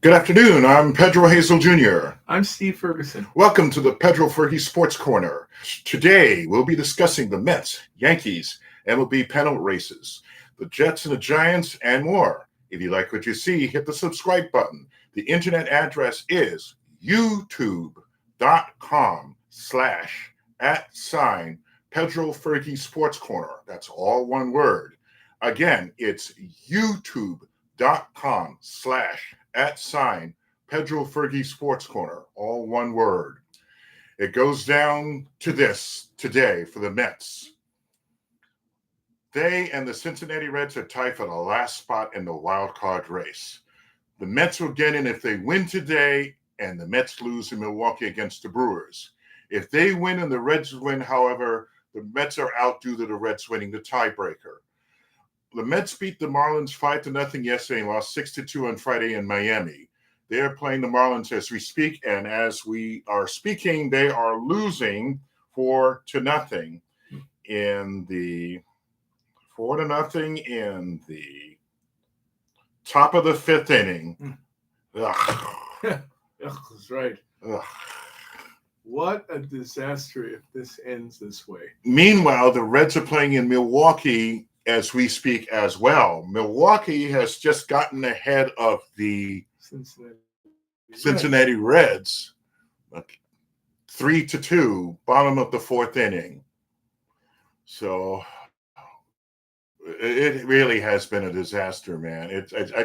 Good afternoon. I'm Pedro Hazel Jr. I'm Steve Ferguson. Welcome to the PedroFergie Sportscorner. Today, we'll be discussing the Mets, Yankees, MLB pennant races, the Jets and the Giants, and more. If you like what you see, hit the subscribe button. The internet address is youtube.com/@PedroFergie Sportscorner. That's all one word. Again, it's youtube.com/@PedroFergie Sportscorner, all one word. It goes down to this today for the Mets. They and the Cincinnati Reds are tied for the last spot in the wild card race. The Mets will get in if they win today and the Mets lose in Milwaukee against the Brewers. If they win and the Reds win, however, the Mets are out due to the Reds winning the tiebreaker. The Mets beat the Marlins 5-0 yesterday and lost 6-2 on Friday in Miami. They are playing the Marlins as we speak, and as we are speaking, they are losing 4-0 in the 4-0 in the top of the fifth inning. That's right. Ugh. What a disaster if this ends this way. Meanwhile, the Reds are playing in Milwaukee as we speak as well. Milwaukee has just gotten ahead of the Cincinnati Reds, 3-2, bottom of the fourth inning. So it really has been a disaster, man. I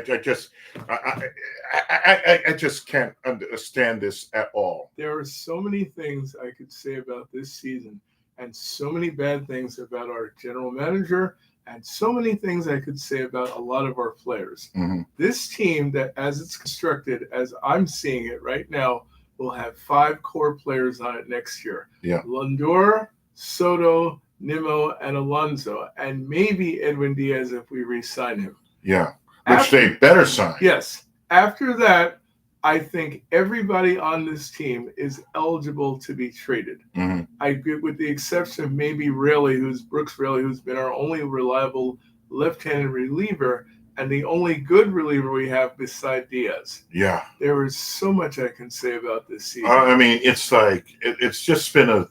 just can't understand this at all. There are so many things I could say about this season, and so many bad things about our general manager, and so many things I could say about a lot of our players. Mm-hmm. This team, that as it's constructed, as I'm seeing it right now, will have 5 core players on it next year. Yeah. Lindor, Soto, Nimmo, and Alonso, and maybe Edwin Diaz if we re-sign him. Yeah, which they better sign. Yes. After that, I think everybody on this team is eligible to be traded. Mm-hmm. With the exception of maybe Brooks Raley, who's been our only reliable left-handed reliever and the only good reliever we have beside Diaz. Yeah. There is so much I can say about this season. I mean, it's like, it's just been a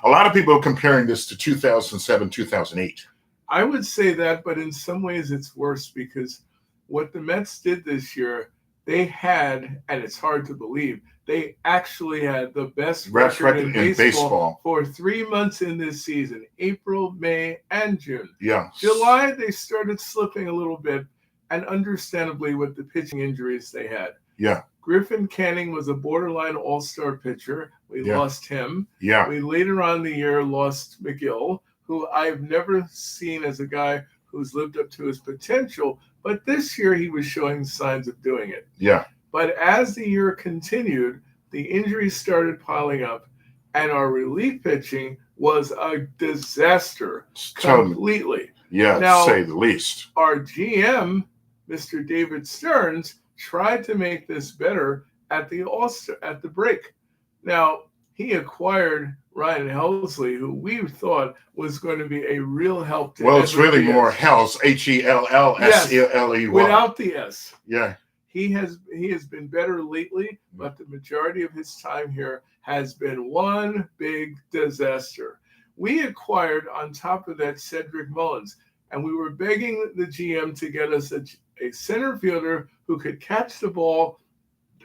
lot of people are comparing this to 2007, 2008. I would say that, but in some ways it's worse because what the Mets did this year, they had, and it's hard to believe, they actually had the best record in baseball for 3 months in this season, April, May, and June. Yeah. July, they started slipping a little bit, and understandably with the pitching injuries they had. Yeah. Griffin Canning was a borderline all-star pitcher. We lost him. Yeah. We later on in the year lost McGill, who I've never seen as a guy who's lived up to his potential, but this year he was showing signs of doing it. Yeah. But as the year continued, the injuries started piling up, and our relief pitching was a disaster completely. Yeah, now, to say the least. Our GM, Mr. David Stearns, tried to make this better at the break. Now, he acquired Ryan Helsley, who we thought was going to be a real help to it's really more Hells, Hellsley. Without the S. Yeah. He has been better lately, but the majority of his time here has been one big disaster. We acquired, on top of that, Cedric Mullins, and we were begging the GM to get us a center fielder who could catch the ball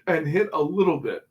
and hit a little bit.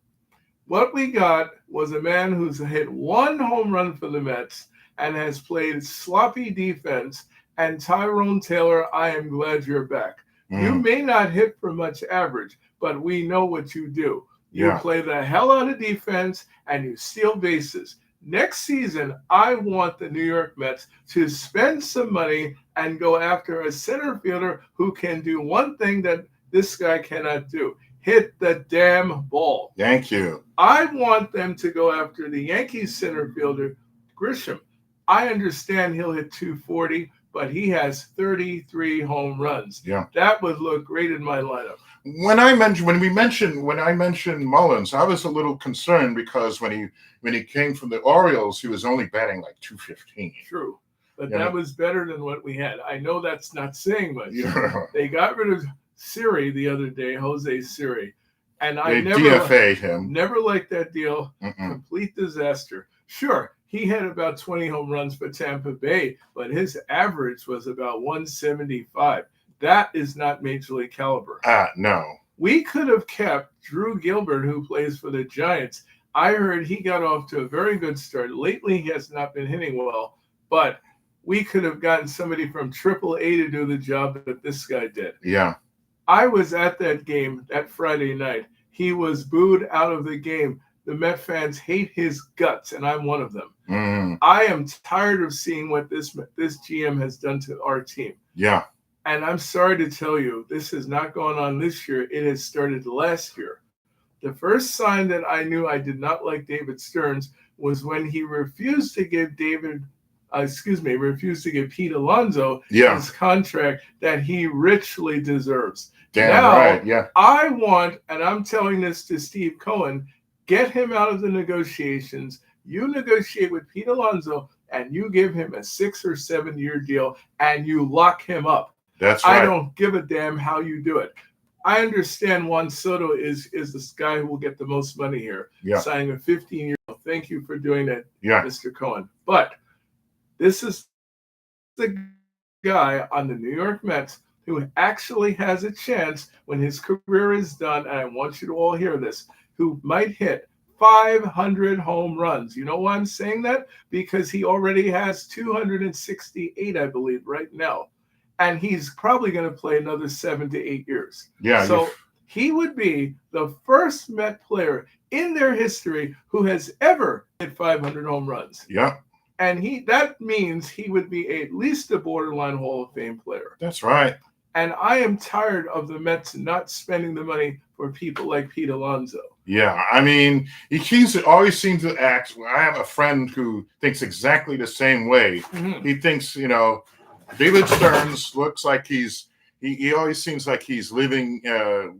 What we got was a man who's hit 1 home run for the Mets and has played sloppy defense. And Tyrone Taylor, I am glad you're back. You may not hit for much average, but we know what you do. You play the hell out of defense and you steal bases. Next season, I want the New York Mets to spend some money and go after a center fielder who can do one thing that this guy cannot do: hit the damn ball. Thank you. I want them to go after the Yankees center fielder, Grisham. I understand he'll hit 240, but he has 33 home runs. Yeah. That would look great in my lineup. When I mentioned Mullins, I was a little concerned because when he came from the Orioles, he was only batting like 215. True. But that was better than what we had. I know that's not saying much. Yeah. They got rid of Siri the other day, Jose Siri, and I They DFA'd him. never liked that deal. Mm-mm. Complete disaster. Sure, he had about 20 home runs for Tampa Bay, but his average was about 175. That is not major league caliber. No. We could have kept Drew Gilbert, who plays for the Giants. I heard he got off to a very good start. Lately, he has not been hitting well, but we could have gotten somebody from AAA to do the job that this guy did. Yeah. I was at that game that Friday night. He was booed out of the game. The Met fans hate his guts, and I'm one of them. Mm. I am tired of seeing what this GM has done to our team. Yeah. And I'm sorry to tell you, this has not gone on this year. It has started last year. The first sign that I knew I did not like David Stearns was when he refused to give Pete Alonso his contract that he richly deserves. Damn now, right, yeah. I want, and I'm telling this to Steve Cohen, get him out of the negotiations. You negotiate with Pete Alonso, and you give him a 6 or 7 year deal, and you lock him up. That's right. I don't give a damn how you do it. I understand Juan Soto is this guy who will get the most money here, signing a 15-year deal. Thank you for doing that, Mr. Cohen. But this is the guy on the New York Mets who actually has a chance when his career is done, and I want you to all hear this, who might hit 500 home runs. You know why I'm saying that? Because he already has 268, I believe, right now. And he's probably going to play another 7 to 8 years. Yeah. So he would be the first Met player in their history who has ever hit 500 home runs. Yeah. And that means he would be at least a borderline Hall of Fame player. That's right. And I am tired of the Mets not spending the money for people like Pete Alonso. Yeah, I mean, he always seems to act. I have a friend who thinks exactly the same way. Mm-hmm. He thinks, David Stearns looks like he always seems like he's living,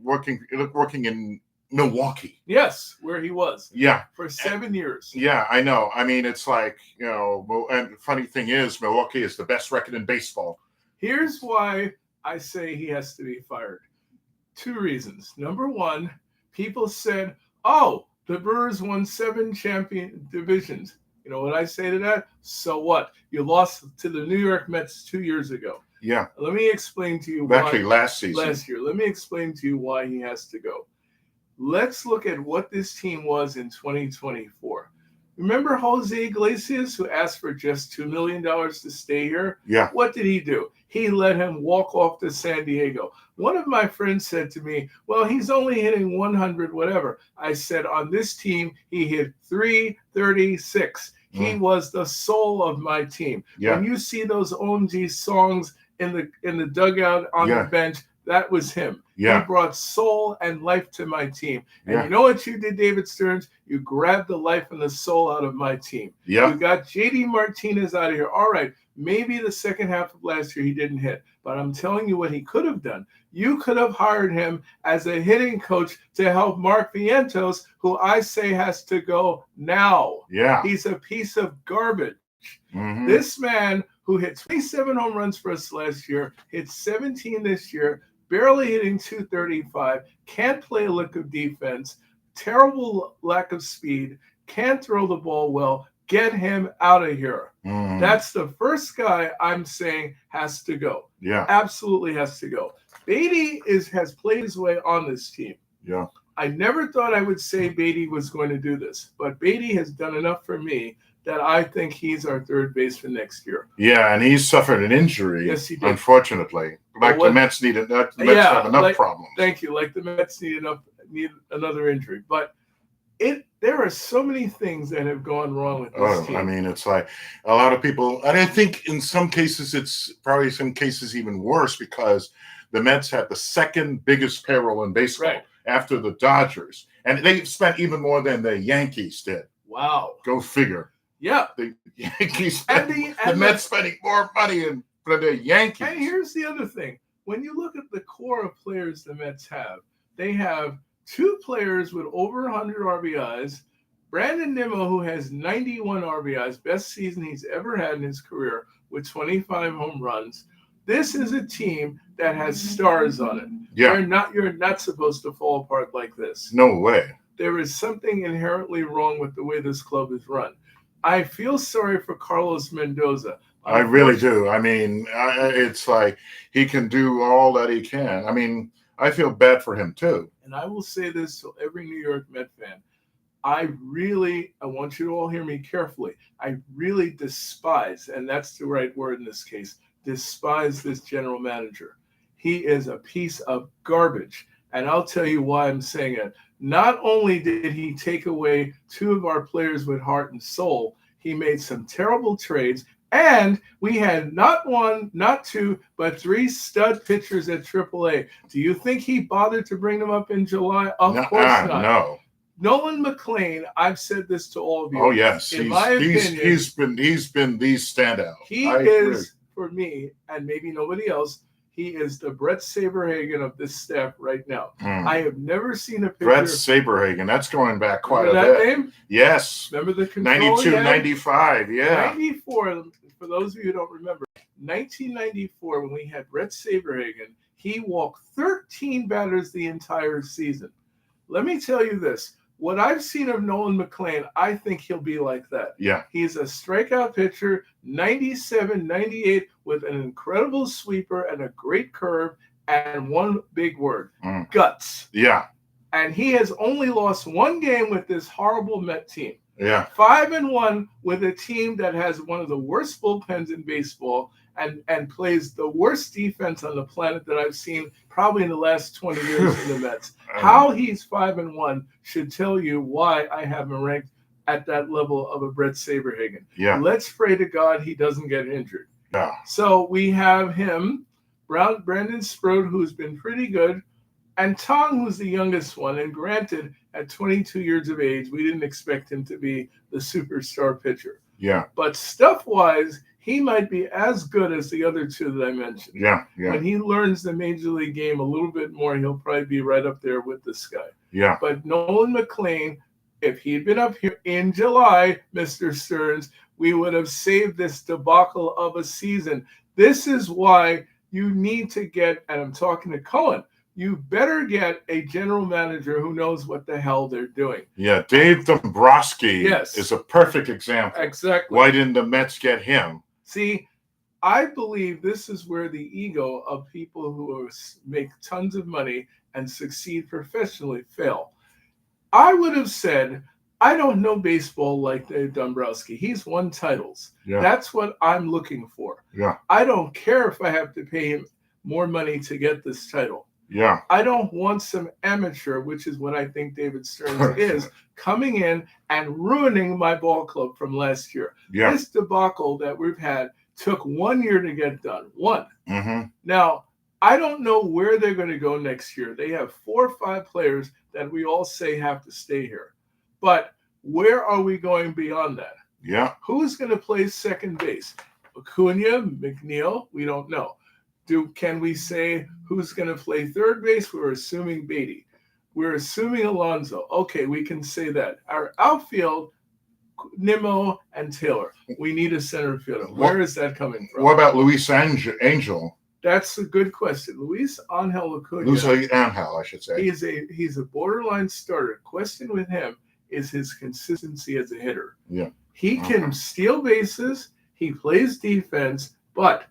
working in Milwaukee. Yes, where he was. Yeah. For 7 years. Yeah, I know. I mean, it's like, and the funny thing is, Milwaukee is the best record in baseball. Here's why I say he has to be fired. 2 reasons. Number one, people said, oh, the Brewers won 7 champion divisions. You know what I say to that? So what? You lost to the New York Mets 2 years ago. Yeah. Let me explain to you why. Actually, last year. Let me explain to you why he has to go. Let's look at what this team was in 2024. Remember Jose Iglesias, who asked for just $2 million to stay here? Yeah. What did he do? He let him walk off to San Diego. One of my friends said to me, well, he's only hitting 100, whatever. I said, on this team, he hit 336. He was the soul of my team. Yeah. When you see those OMG songs in the dugout on the bench, that was him. Yeah. He brought soul and life to my team. And you know what you did, David Stearns? You grabbed the life and the soul out of my team. Yeah. You got JD Martinez out of here. All right, maybe the second half of last year he didn't hit. But I'm telling you what he could have done. You could have hired him as a hitting coach to help Mark Vientos, who I say has to go now. Yeah. He's a piece of garbage. Mm-hmm. This man who hit 27 home runs for us last year, hit 17 this year, barely hitting 235, can't play a lick of defense, terrible lack of speed, can't throw the ball well. Get him out of here. Mm. That's the first guy I'm saying has to go. Yeah. Absolutely has to go. Beatty has played his way on this team. Yeah. I never thought I would say Beatty was going to do this, but Beatty has done enough for me that I think he's our third baseman next year. Yeah, and he's suffered an injury. Yes, he did. Unfortunately. The Mets need it. The Mets have enough problems. Thank you. Like the Mets need another injury. But there are so many things that have gone wrong with this team. I mean, it's like a lot of people, and I think in some cases it's probably some cases even worse because the Mets had the second biggest payroll in baseball after the Dodgers. And they spent even more than the Yankees did. Wow. Go figure. Yeah. The Yankees the Mets spending more money than the Yankees. And here's the other thing. When you look at the core of players the Mets have, they have 2 players with over 100 RBIs. Brandon Nimmo, who has 91 RBIs, best season he's ever had in his career with 25 home runs. This is a team that has stars on it. Yeah. You're not supposed to fall apart like this. No way. There is something inherently wrong with the way this club is run. I feel sorry for Carlos Mendoza. I really do. I mean, it's like he can do all that he can. I mean, I feel bad for him too. And I will say this to every New York Met fan. I want you to all hear me carefully. I really despise, and that's the right word in this case, despise this general manager. He is a piece of garbage. And I'll tell you why I'm saying it. Not only did he take away two of our players with heart and soul, he made some terrible trades. And we had not one, not two, but three stud pitchers at AAA. Do you think he bothered to bring them up in July? Of course not. No. Nolan McLean, I've said this to all of you. Oh yes, in my opinion, he's been the standout. He is, for me, and maybe nobody else, he is the Brett Saberhagen of this staff right now. I have never seen a picture. Brett Saberhagen, that's going back quite a bit. Remember that name? Yes. Remember the control 92, 95, yeah. 94, for those of you who don't remember, 1994, when we had Brett Saberhagen, he walked 13 batters the entire season. Let me tell you this. What I've seen of Nolan McLean, I think he'll be like that. Yeah. He's a strikeout pitcher, 97, 98, with an incredible sweeper and a great curve, and one big word, guts. Yeah. And he has only lost one game with this horrible Met team. Yeah. 5-1 with a team that has one of the worst bullpens in baseball and plays the worst defense on the planet that I've seen probably in the last 20 years in the Mets. How he's 5-1 should tell you why I have him ranked at that level of a Brett Saberhagen. Yeah. Let's pray to God he doesn't get injured. Yeah. So we have him, Brandon Sproat, who's been pretty good, and Tong, who's the youngest one. And granted, at 22 years of age, we didn't expect him to be the superstar pitcher. Yeah. But stuff-wise, he might be as good as the other two that I mentioned. Yeah, yeah. When he learns the major league game a little bit more, he'll probably be right up there with this guy. Yeah. But Nolan McLean, if he'd been up here in July, Mr. Stearns, we would have saved this debacle of a season. This is why you need to get, and I'm talking to Cohen, you better get a general manager who knows what the hell they're doing. Yeah, Dave Dombrowski Yes. is a perfect example. Exactly. Why didn't the Mets get him? See, I believe this is where the ego of people who make tons of money and succeed professionally fail. I would have said, I don't know baseball like Dave Dombrowski. He's won titles. Yeah. That's what I'm looking for. Yeah. I don't care if I have to pay him more money to get this title. Yeah. I don't want some amateur, which is what I think David Stearns is, coming in and ruining my ball club from last year. Yeah. This debacle that we've had took 1 year to get done. One. Mm-hmm. Now, I don't know where they're going to go next year. They have 4 or 5 players that we all say have to stay here. But where are we going beyond that? Yeah. Who's going to play second base? Acuna, McNeil? We don't know. Can we say who's going to play third base? We're assuming Beatty. We're assuming Alonso. Okay, we can say that. Our outfield, Nimmo and Taylor. We need a center fielder. Where is that coming from? What about Luis Angel? That's a good question. Luis Angel Acuna. Luis Angel, I should say. He's a borderline starter. Question with him is his consistency as a hitter. Yeah. He can steal bases. He plays defense, but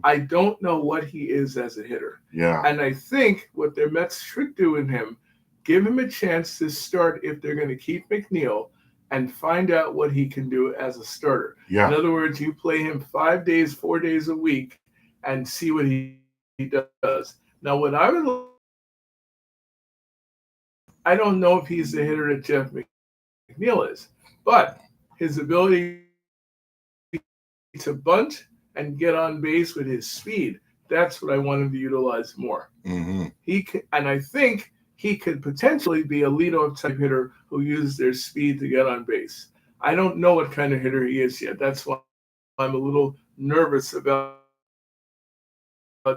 I don't know what he is as a hitter. Yeah. And I think what their Mets should do in him, give him a chance to start if they're going to keep McNeil and find out what he can do as a starter. Yeah. In other words, you play him 5 days, 4 days a week and see what he does. Now, what I don't know if he's the hitter that Jeff McNeil is, but his ability to bunt and get on base with his speed, that's what I want him to utilize more. Mm-hmm. And I think he could potentially be a leadoff type hitter who uses their speed to get on base. I don't know what kind of hitter he is yet. That's why I'm a little nervous about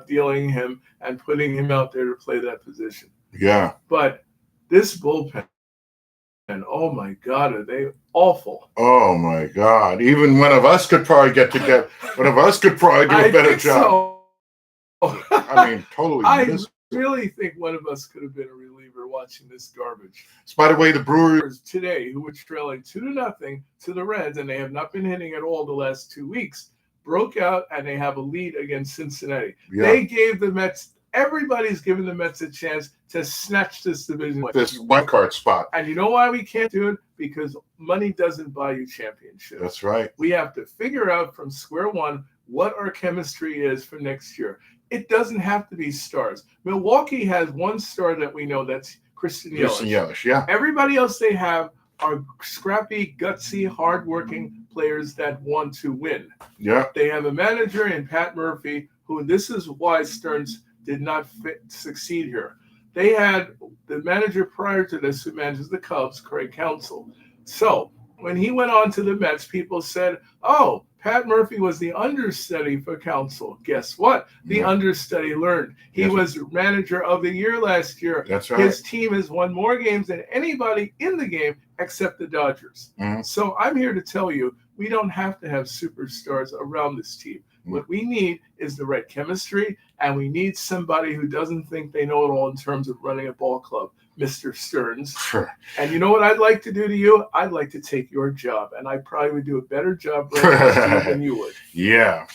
dealing him and putting him out there to play that position. Yeah. But this bullpen, and oh my God, are they awful? Oh my God! Even one of us could probably get together. One of us could probably do a better job. So. I mean, totally I miserable. really think one of us could have been a reliever watching this garbage. So, by the way, the Brewers Today, who were trailing 2-0 to the Reds, and they have not been hitting at all the last 2 weeks, broke out and they have a lead against Cincinnati. Yeah. They gave the Mets, everybody's giving the Mets a chance to snatch this division. this wild card spot. And you know why we can't do it? Because money doesn't buy you championships. That's right. We have to figure out from square one what our chemistry is for next year. It doesn't have to be stars. Milwaukee has one star that we know, that's Christian Yelich. Yeah. Everybody else they have are scrappy, gutsy, hardworking players that want to win. Yeah. They have a manager in Pat Murphy, who, this is why Stearns did not succeed here. They had the manager prior to this who manages the Cubs, Craig Counsell. So when he went on to the Mets, people said, oh, Pat Murphy was the understudy for Counsell. Guess what? The understudy learned. He was manager of the year last year. That's right. His team has won more games than anybody in the game except the Dodgers. So I'm here to tell you, we don't have to have superstars around this team. What we need is the right chemistry, and we need somebody who doesn't think they know it all in terms of running a ball club, Mr. Stearns. Sure. And you know what I'd like to do to you? I'd like to take your job, and I probably would do a better job than you would. Yeah.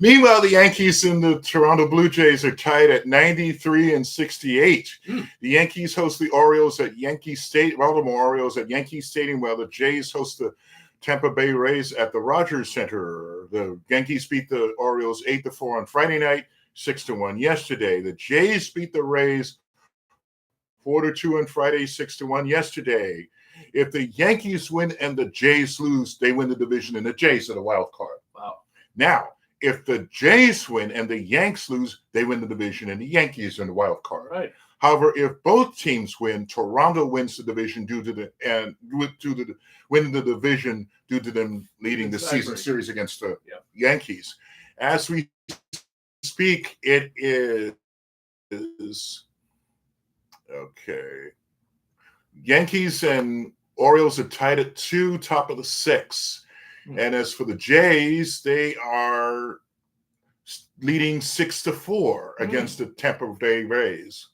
Meanwhile, the Yankees and the Toronto Blue Jays are tied at 93 and 68. The Yankees host the Orioles at Baltimore Orioles at Yankee Stadium, while the Jays host the Tampa Bay Rays at the Rogers Center. The Yankees beat the Orioles 8-4 on Friday night, 6-1 yesterday. The Jays beat the Rays 4-2 on Friday, 6-1 yesterday. If the Yankees win and the Jays lose, they win the division, and the Jays are the wild card. Wow. Now, if the Jays win and the Yanks lose, they win the division, and the Yankees are the wild card. Right. However, if both teams win, Toronto wins the division win the division due to them leading the season series against the Yankees. As we speak, it is okay. Yankees and Orioles are tied at 2, top of the 6. And as for the Jays, they are leading 6-4 against the Tampa Bay Rays.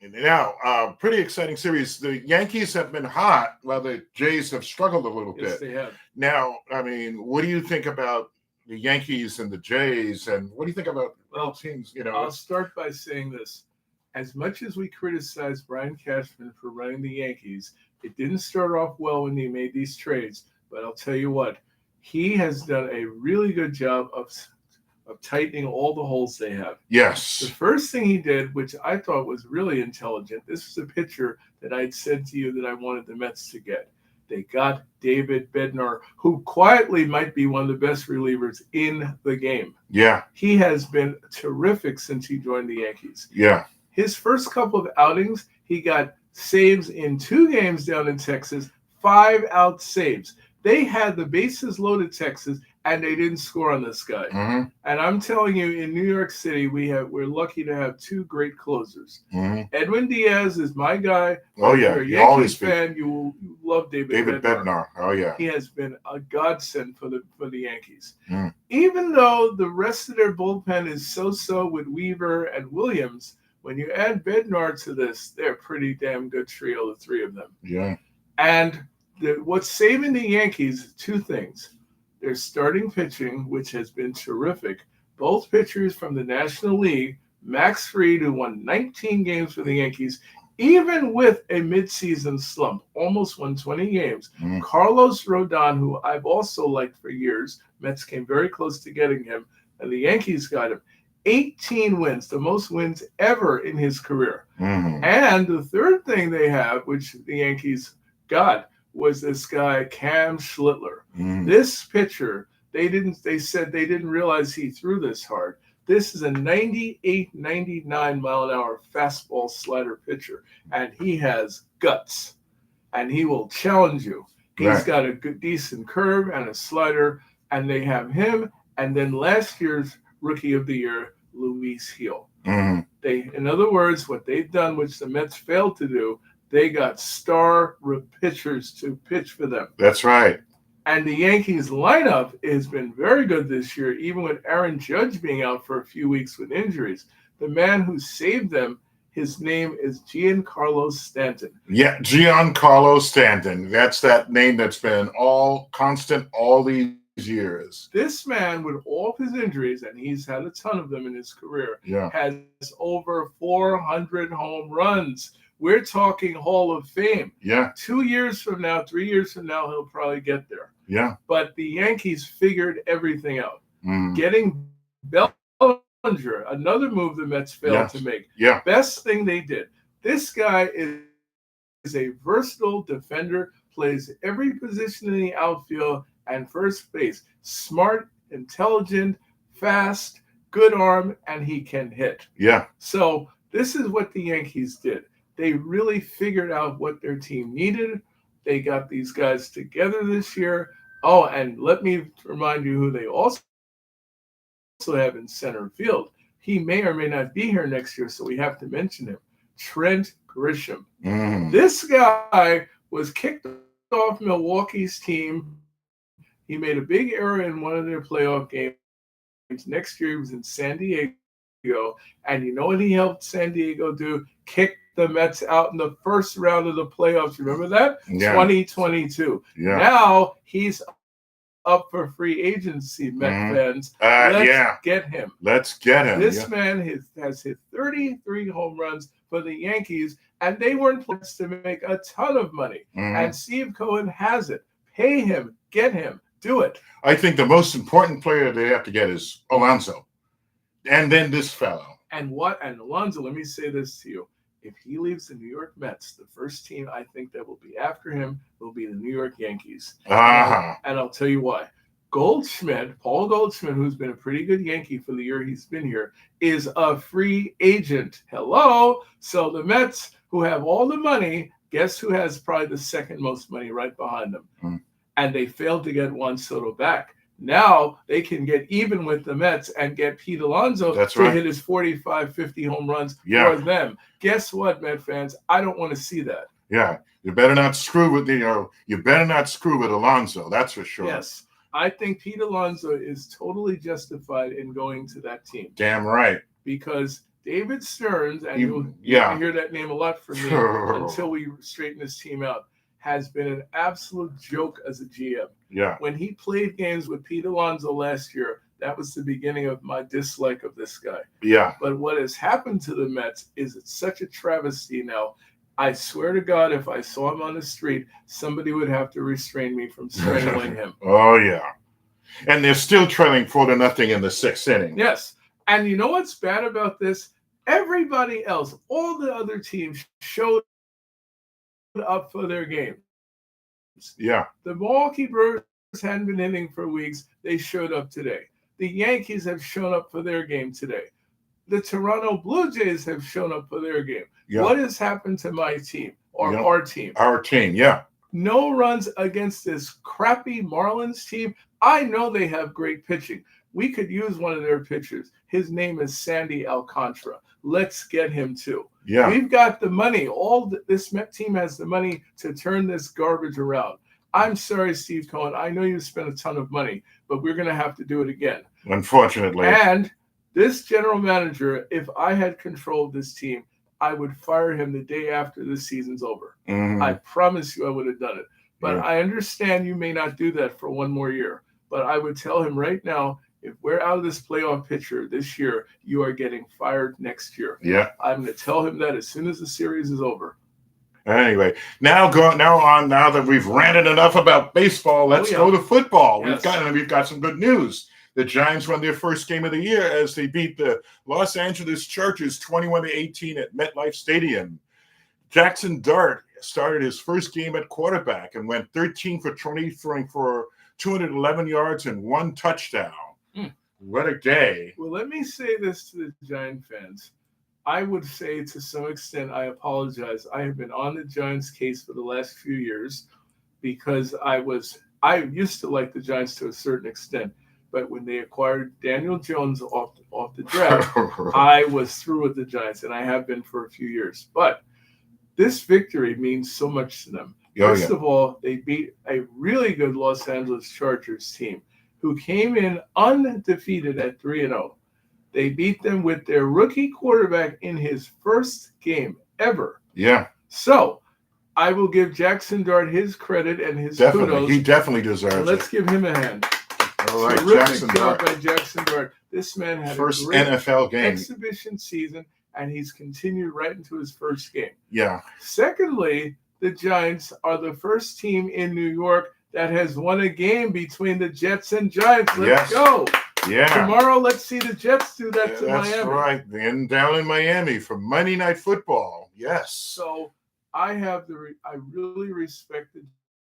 Now, pretty exciting series. The Yankees have been hot while the Jays have struggled a little bit. Yes, they have. Now, I mean, what do you think about the Yankees and the Jays? And what do you think about teams? I'll start by saying this. As much as we criticize Brian Cashman for running the Yankees, it didn't start off well when he made these trades. But I'll tell you what, he has done a really good job of tightening all the holes they have. Yes. The first thing he did, which I thought was really intelligent, this was a pitcher that I'd said to you that I wanted the Mets to get. They got David Bednar, who quietly might be one of the best relievers in the game. Yeah. He has been terrific since he joined the Yankees. Yeah. His first couple of outings, he got saves in 2 games down in Texas, 5-out saves. They had the bases loaded Texas, and they didn't score on this guy. And I'm telling you, in New York City, we're lucky to have 2 great closers. Edwin Diaz is my guy. Oh, yeah. If you're a Yankees fan, you love David Bednar. Oh, yeah. He has been a godsend for the Yankees. Even though the rest of their bullpen is so-so with Weaver and Williams, when you add Bednar to this, they're a pretty damn good trio, the 3 of them. Yeah. And what's saving the Yankees, 2 things. Their starting pitching, which has been terrific. Both pitchers from the National League, Max Fried, who won 19 games for the Yankees, even with a midseason slump, almost won 20 games. Carlos Rodon, who I've also liked for years. Mets came very close to getting him, and the Yankees got him. 18 wins, the most wins ever in his career. And the third thing they have, which the Yankees got, was this guy, Cam Schlittler. This pitcher, they said they didn't realize he threw this hard. This is a 98, 99 mile an hour fastball slider pitcher, and he has guts, and he will challenge you. He's got a good, decent curve and a slider, and they have him, and then last year's Rookie of the Year, Luis Gil. In other words, what they've done, which the Mets failed to do, they got star pitchers to pitch for them. That's right. And the Yankees lineup has been very good this year, even with Aaron Judge being out for a few weeks with injuries. The man who saved them, his name is Giancarlo Stanton. Yeah, Giancarlo Stanton. That's that name that's been all constant all these years. This man, with all of his injuries, and he's had a ton of them in his career, has over 400 home runs. We're talking Hall of Fame. Yeah. 2 years from now, 3 years from now, he'll probably get there. Yeah. But the Yankees figured everything out. Getting Bellinger, another move the Mets failed to make. Yeah. Best thing they did. This guy is a versatile defender, plays every position in the outfield and first base. Smart, intelligent, fast, good arm, and he can hit. Yeah. So this is what the Yankees did. They really figured out what their team needed. They got these guys together this year. Oh, and let me remind you who they also have in center field. He may or may not be here next year, so we have to mention him. Trent Grisham. This guy was kicked off Milwaukee's team. He made a big error in one of their playoff games. Next year, he was in San Diego. And you know what he helped San Diego do? Kick the Mets out in the first round of the playoffs. Remember that? Yeah. 2022. Yeah. Now he's up for free agency, Met fans. Let's get him. Let's get him. This man has hit 33 home runs for the Yankees, and they weren't planning to make a ton of money. And Steve Cohen has it. Pay him. Get him. Do it. I think the most important player they have to get is Alonso. And then this fellow. And Alonso, let me say this to you. If he leaves the New York Mets, the first team I think that will be after him will be the New York Yankees. And I'll tell you why. Paul Goldschmidt, who's been a pretty good Yankee for the year he's been here, is a free agent. Hello. So the Mets, who have all the money, guess who has probably the second most money right behind them? And they failed to get Juan Soto back. Now they can get even with the Mets and get Pete Alonso to hit his 45, 50 home runs for them. Guess what, Met fans? I don't want to see that. Yeah, you better not screw with Alonso. That's for sure. Yes, I think Pete Alonso is totally justified in going to that team. Damn right. Because David Stearns, and you'll hear that name a lot from me until we straighten this team out, has been an absolute joke as a GM. Yeah. When he played games with Pete Alonso last year, that was the beginning of my dislike of this guy. Yeah. But what has happened to the Mets is it's such a travesty now. I swear to God, if I saw him on the street, somebody would have to restrain me from strangling him. Oh, yeah. And they're still trailing 4-0 in the sixth inning. Yes. And you know what's bad about this? Everybody else, all the other teams showed up for their games. Yeah. The Milwaukee Brewers hadn't been hitting for weeks. They showed up today. The Yankees have shown up for their game today. The Toronto Blue Jays have shown up for their game. Yeah. What has happened to my team or our team? Our team, yeah. No runs against this crappy Marlins team. I know they have great pitching. We could use one of their pitchers. His name is Sandy Alcantara. Let's get him too. Yeah. We've got the money. This Met team has the money to turn this garbage around. I'm sorry, Steve Cohen. I know you spent a ton of money, but we're going to have to do it again. Unfortunately. And this general manager, if I had controlled this team, I would fire him the day after this season's over. I promise you I would have done it. But I understand you may not do that for one more year. But I would tell him right now, if we're out of this playoff picture this year, you are getting fired next year. Yeah. I'm going to tell him that as soon as the series is over. Anyway, now that we've ranted enough about baseball, let's go to football. Yes. We've got some good news. The Giants won their first game of the year as they beat the Los Angeles Chargers 21-18 at MetLife Stadium. Jackson Dart started his first game at quarterback and went 13 for 20, throwing for 211 yards and 1 touchdown. What a day. Well, let me say this to the Giant fans. I would say to some extent, I apologize. I have been on the Giants case for the last few years because I used to like the Giants to a certain extent. But when they acquired Daniel Jones off the draft, I was through with the Giants, and I have been for a few years. But this victory means so much to them. First of all, they beat a really good Los Angeles Chargers team who came in undefeated at 3-0. They beat them with their rookie quarterback in his first game ever. Yeah. So I will give Jackson Dart his credit and his kudos. He definitely deserves it. Let's give him a hand. All right, Terrific Jackson job Dart. by Jackson Dart. This man had First a great NFL game. exhibition season, and he's continued right into his first game. Yeah. Secondly, the Giants are the first team in New York that has won a game between the Jets and Giants. Let's go. Yeah. Tomorrow, let's see the Jets do that to That's Miami. right. And down in Miami for Monday Night Football. Yes. So I really respect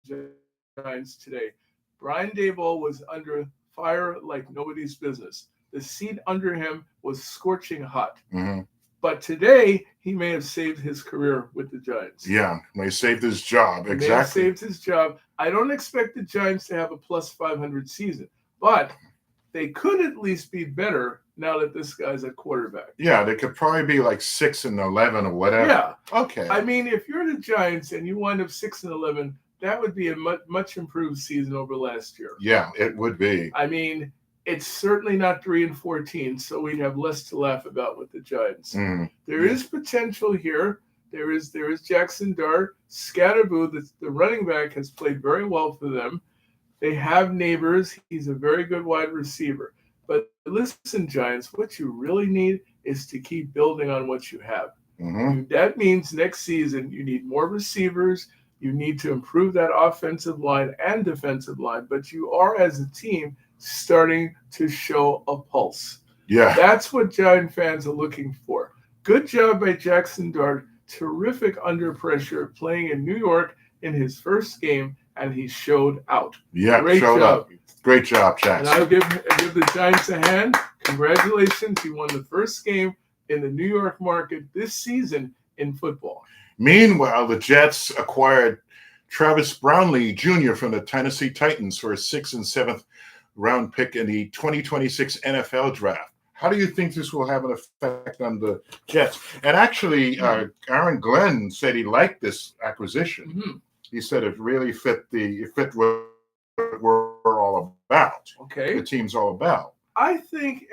the Giants today. Brian Daboll was under fire like nobody's business. The seat under him was scorching hot. Mm-hmm. But today, he may have saved his career with the Giants. Yeah, he saved his job. Exactly. He may have saved his job. I don't expect the Giants to have a plus 500 season, but they could at least be better now that this guy's at quarterback. Yeah, they could probably be like 6-11 or whatever. Yeah. Okay. I mean, if you're the Giants and you wind up 6-11, that would be a much improved season over last year. Yeah, it would be. I mean, it's certainly not 3-14, so we'd have less to laugh about with the Giants. Mm. There is potential here. There is Jackson Dart. Scatterboo, the running back, has played very well for them. They have Neighbors. He's a very good wide receiver. But listen, Giants, what you really need is to keep building on what you have. Mm-hmm. That means next season you need more receivers. You need to improve that offensive line and defensive line. But you are, as a team, starting to show a pulse. Yeah. That's what Giant fans are looking for. Good job by Jackson Dart. Terrific under pressure, playing in New York in his first game, and he showed out. Yeah, Great showed job. up. Great job, Jackson. And I'll give the Giants a hand. Congratulations. He won the first game in the New York market this season in football. Meanwhile, the Jets acquired Travis Brownlee Jr. from the Tennessee Titans for a 6th and 7th round pick in the 2026 NFL draft. How do you think this will have an effect on the Jets? And actually, Aaron Glenn said he liked this acquisition. Mm-hmm. He said it really fit what we're all about. Okay. The team's all about. I think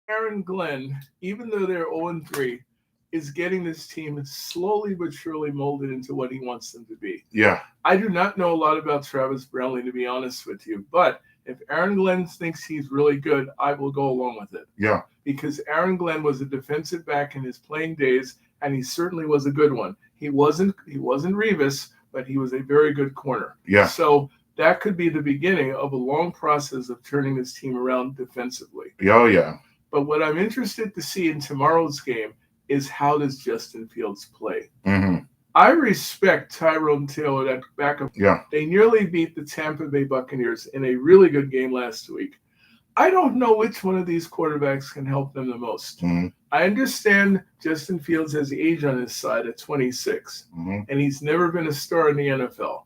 Aaron Glenn, even though they're 0-3, is getting this team slowly but surely molded into what he wants them to be. Yeah. I do not know a lot about Travis Brownlee, to be honest with you, but if Aaron Glenn thinks he's really good, I will go along with it. Yeah. Because Aaron Glenn was a defensive back in his playing days, and he certainly was a good one. He wasn't Revis, but he was a very good corner. Yeah. So that could be the beginning of a long process of turning this team around defensively. Oh, yeah. But what I'm interested to see in tomorrow's game is how does Justin Fields play? Mm-hmm. I respect Tyrone Taylor, that backup. Yeah. They nearly beat the Tampa Bay Buccaneers in a really good game last week. I don't know which one of these quarterbacks can help them the most. Mm-hmm. I understand Justin Fields has age on his side at 26, Mm-hmm. and he's never been a star in the NFL.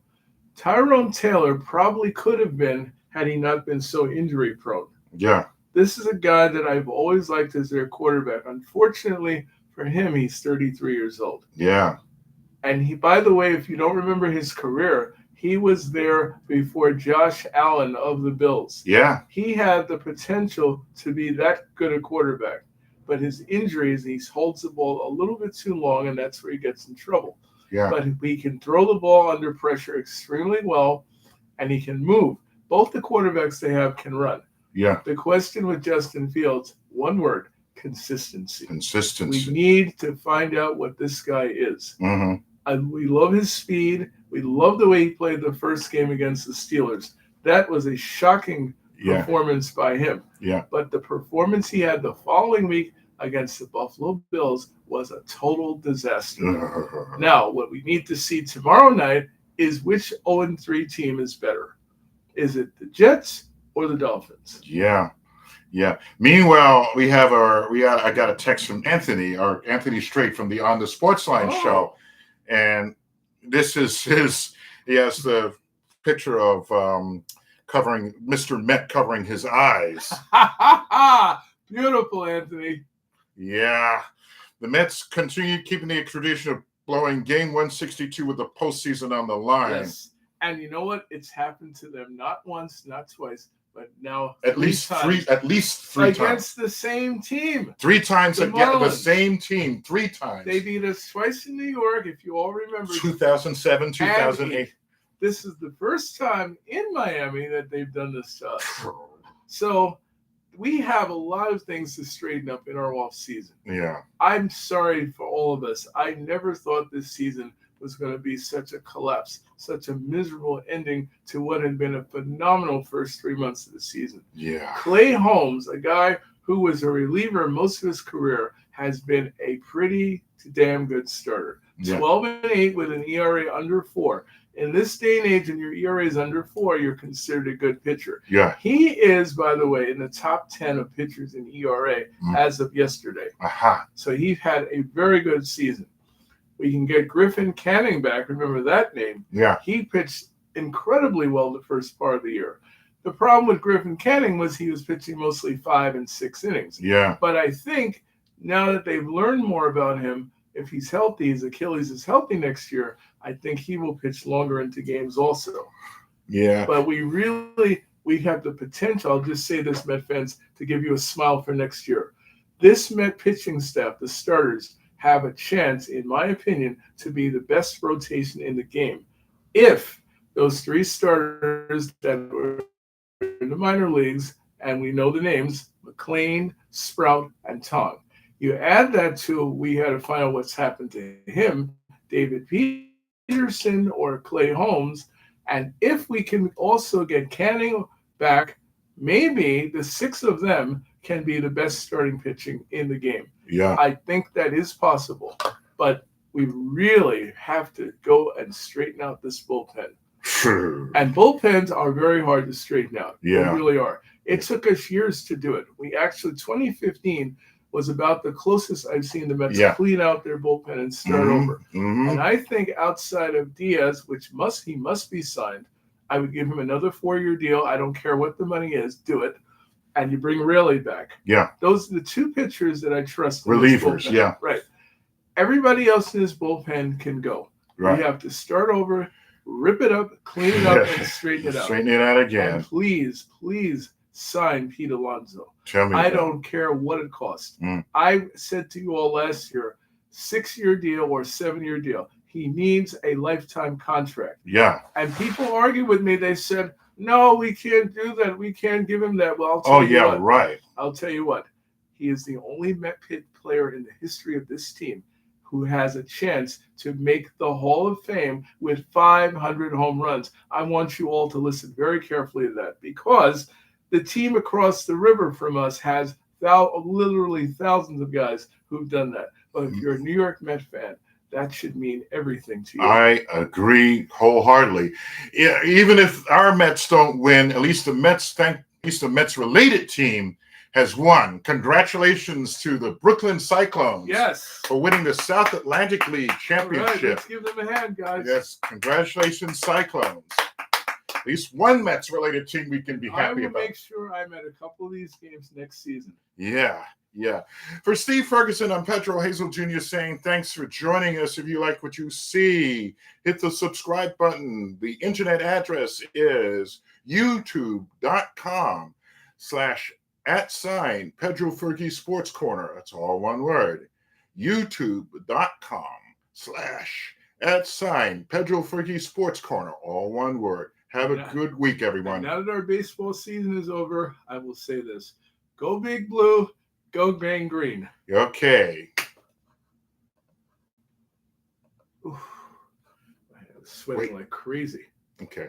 Tyrone Taylor probably could have been had he not been so injury prone. Yeah. This is a guy that I've always liked as their quarterback. Unfortunately for him, he's 33 years old. Yeah. And he, by the way, if you don't remember his career, he was there before Josh Allen of the Bills. Yeah. He had the potential to be that good a quarterback. But his injuries, he holds the ball a little bit too long, and that's where he gets in trouble. Yeah. But he can throw the ball under pressure extremely well, and he can move. Both the quarterbacks they have can run. Yeah. The question with Justin Fields, one word, consistency. Consistency. We need to find out what this guy is. Mm-hmm. We love his speed. We love the way he played the first game against the Steelers. That was a shocking performance by him. Yeah. But the performance he had the following week against the Buffalo Bills was a total disaster. Now, what we need to see tomorrow night is which 0-3 team is better. Is it the Jets or the Dolphins? Yeah. Yeah. Meanwhile, I got a text from Anthony Strait from the On the Sportsline show. And this is he has the picture of covering Mr. Met covering his eyes. Beautiful, Anthony. Yeah. The Mets continue keeping the tradition of blowing game 162 with the postseason on the line. Yes. And you know what? It's happened to them not once, not twice, but now At least three times. Against the same team. 3 times The against the Marlins. same team. 3 times. They beat us twice in New York, if you all remember. 2007, 2008. This is the first time in Miami that they've done this to us. So we have a lot of things to straighten up in our off season. Yeah. I'm sorry for all of us. I never thought this season was going to be such a collapse, such a miserable ending to what had been a phenomenal first 3 months of the season. Yeah. Clay Holmes, a guy who was a reliever most of his career, has been a pretty damn good starter. Yeah. 12-8 with an ERA under 4. In this day and age, when your ERA is under 4, you're considered a good pitcher. Yeah. He is, by the way, in the top 10 of pitchers in ERA as of yesterday. Aha. So he had a very good season. We can get Griffin Canning back. Remember that name. Yeah. He pitched incredibly well the first part of the year. The problem with Griffin Canning was he was pitching mostly 5 and 6 innings. Yeah. But I think now that they've learned more about him, if he's healthy, his Achilles is healthy next year, I think he will pitch longer into games also. Yeah. But we have the potential, I'll just say this, Met fans, to give you a smile for next year. This Met pitching staff, the starters, have a chance, in my opinion, to be the best rotation in the game. If those 3 starters that were in the minor leagues, and we know the names, McLean, Sprout, and Tong. You add that to, we had to find out what's happened to him, David Peterson or Clay Holmes, and if we can also get Canning back, maybe the 6 of them can be the best starting pitching in the game. Yeah. I think that is possible, but we really have to go and straighten out this bullpen. And bullpens are very hard to straighten out. Yeah. They really are. It took us years to do it. We actually, 2015 was about the closest I've seen the Mets clean out their bullpen and start over. And I think outside of Diaz, which he must be signed, I would give him another 4-year deal. I don't care what the money is. Do it. And you bring Rayleigh back. Yeah. Those are the 2 pitchers that I trust. Relievers, yeah. Right. Everybody else in this bullpen can go. Right. We have to start over, rip it up, clean it up, and straighten it out. Straighten it out again. And please sign Pete Alonso. Tell me. I don't care what it costs. I said to you all last year, 6-year deal or 7-year deal. He needs a lifetime contract. Yeah. And people argue with me. They said, no, we can't do that. We can't give him that. Well, I'll tell you what. Right. I'll tell you what. He is the only Met player in the history of this team who has a chance to make the Hall of Fame with 500 home runs. I want you all to listen very carefully to that, because the team across the river from us has literally thousands of guys who've done that. But if you're a New York Met fan, that should mean everything to you. I agree wholeheartedly. Yeah, even if our Mets don't win, at least the Mets-related team has won. Congratulations to the Brooklyn Cyclones. Yes. For winning the South Atlantic League Championship. All right, let's give them a hand, guys. Yes, congratulations, Cyclones. At least one Mets-related team we can be happy about. I will make sure I'm at a couple of these games next season. Yeah. For Steve Ferguson, I'm Pedro Hazel Jr. saying thanks for joining us. If you like what you see, hit the subscribe button. The internet address is youtube.com/@PedroFergie Sportscorner. That's all one word. youtube.com/@PedroFergie Sportscorner. All one word. Have a good week, everyone. Now that our baseball season is over, I will say this. Go Big Blue, go Bang Green. Okay. Oof. I was sweating like crazy. Okay.